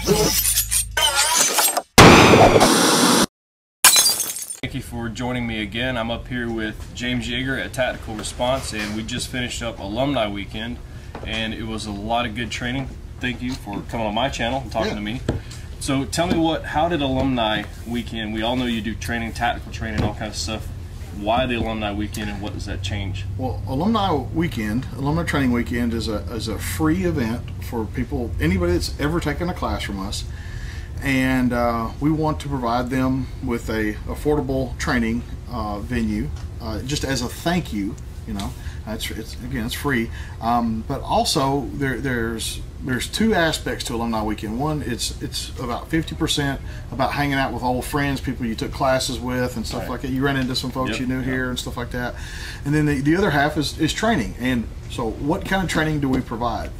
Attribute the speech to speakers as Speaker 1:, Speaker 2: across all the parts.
Speaker 1: Thank you for joining me again. I'm up here with James Yeager at Tactical Response, and we just finished up Alumni Weekend, and it was a lot of good training. Thank you for coming on my channel and talking to me. So tell me, how did Alumni Weekend, we all know you do training, tactical training, all kinds of stuff. Why the Alumni Weekend, and what does that change?
Speaker 2: Well, Alumni Training Weekend is a free event for people, anybody that's ever taken a class from us, and we want to provide them with a affordable training venue, just as a thank you. You know, it's free, but also there's two aspects to Alumni Weekend. One, it's about 50% about hanging out with old friends, people you took classes with and stuff like that. You ran into some folks you knew here and stuff like that. And then the other half is training. And so what kind of training do we provide?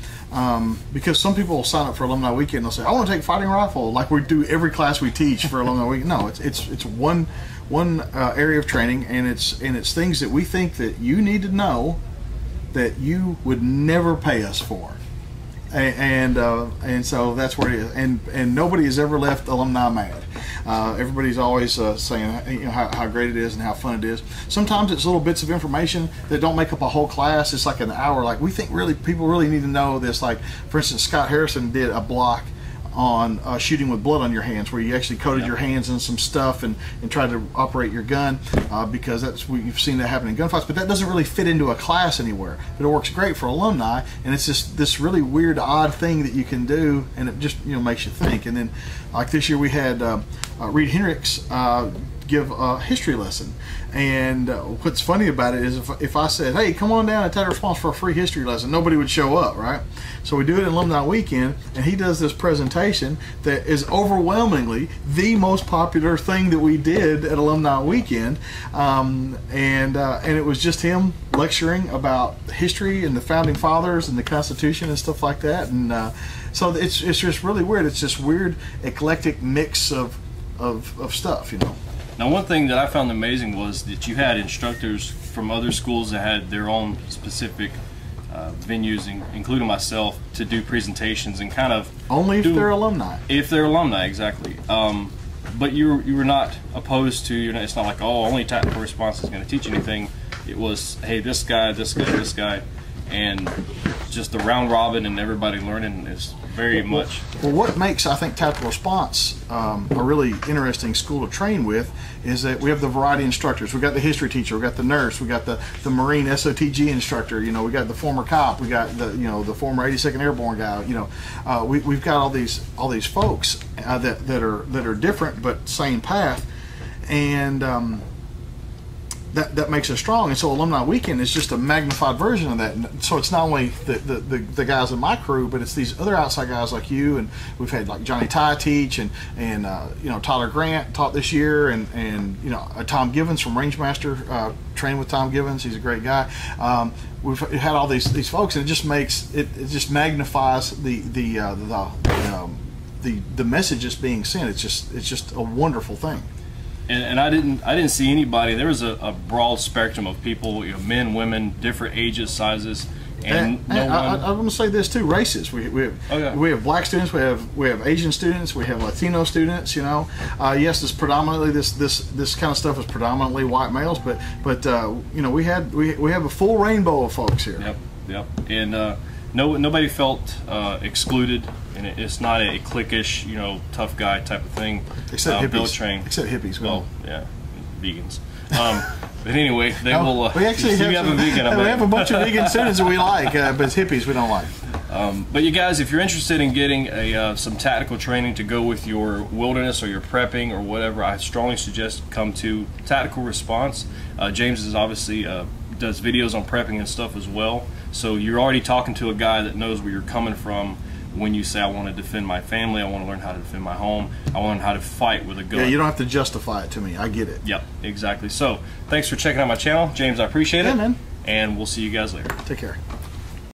Speaker 2: Because some people will sign up for Alumni Weekend and they'll say, I want to take fighting rifle, like we do every class we teach for Alumni Weekend. No, it's one area of training, and it's things that we think that you need to know that you would never pay us for. And so that's where it is, and nobody has ever left alumni mad. Everybody's always saying how great it is and how fun it is. Sometimes it's little bits of information that don't make up a whole class. It's like an hour. Like, we think people really need to know this. Like, for instance, Scott Harrison did a block on shooting with blood on your hands, where you actually coated your hands in some stuff and tried to operate your gun, because you've seen that happen in gunfights, but that doesn't really fit into a class anywhere. But it works great for alumni, and it's just this really weird, odd thing that you can do, and it just makes you think. And then, like this year, we had Reed Hendricks give a history lesson. And what's funny about it is if I said, hey, come on down and Tactical Response for a free history lesson, nobody would show up, right? So we do it at Alumni Weekend, and he does this presentation that is overwhelmingly the most popular thing that we did at Alumni Weekend. And it was just him lecturing about history and the Founding Fathers and the Constitution and stuff like that. And so it's just really weird. It's this weird, eclectic mix of stuff,
Speaker 1: Now, one thing that I found amazing was that you had instructors from other schools that had their own specific venues, including myself, to do presentations and kind of
Speaker 2: only if they're alumni. If they're alumni,
Speaker 1: exactly. But you were not opposed to. It's not like, oh, only Tactical Response is going to teach anything. It was, hey, this guy, and just the round robin and everybody learning is very much.
Speaker 2: Well, what makes, I think, Tactical Response a really interesting school to train with is that we have the variety of instructors. We got the history teacher, we got the nurse, we got the Marine SOTG instructor. We got the former cop, we got the former 82nd Airborne guy. We've got all these folks that are different but same path, and that makes us strong. And so Alumni Weekend is just a magnified version of that. And so it's not only the guys in my crew, but it's these other outside guys like you, and we've had like Johnny Ty teach, and Tyler Grant taught this year, and Tom Givens from Rangemaster trained with Tom Givens. He's a great guy. We've had all these folks, and it just makes it just magnifies the message that's being sent. It's just a wonderful thing.
Speaker 1: And I didn't see anybody. There was a broad spectrum of people, men, women, different ages, sizes, and I want to say this too: races. We have black students, we have Asian students, we have Latino students. Yes, this kind of stuff is predominantly white males, but we have a full rainbow of folks here. Yep. And nobody felt excluded. And it's not a cliquish, tough guy type of thing.
Speaker 2: Except hippies. Except hippies.
Speaker 1: Well, yeah, vegans. But anyway, they will.
Speaker 2: We actually have a vegan. We have a bunch of vegan students that we like, but it's hippies we don't like.
Speaker 1: But you guys, if you're interested in getting some tactical training to go with your wilderness or your prepping or whatever, I strongly suggest come to Tactical Response. James is obviously does videos on prepping and stuff as well. So you're already talking to a guy that knows where you're coming from. When you say, I want to defend my family, I want to learn how to defend my home, I want to learn how to fight with a gun.
Speaker 2: Yeah, you don't have to justify it to me. I get it.
Speaker 1: Yep, exactly. So, thanks for checking out my channel. James, I appreciate it.
Speaker 2: Yeah, man.
Speaker 1: And we'll see you guys later.
Speaker 2: Take care.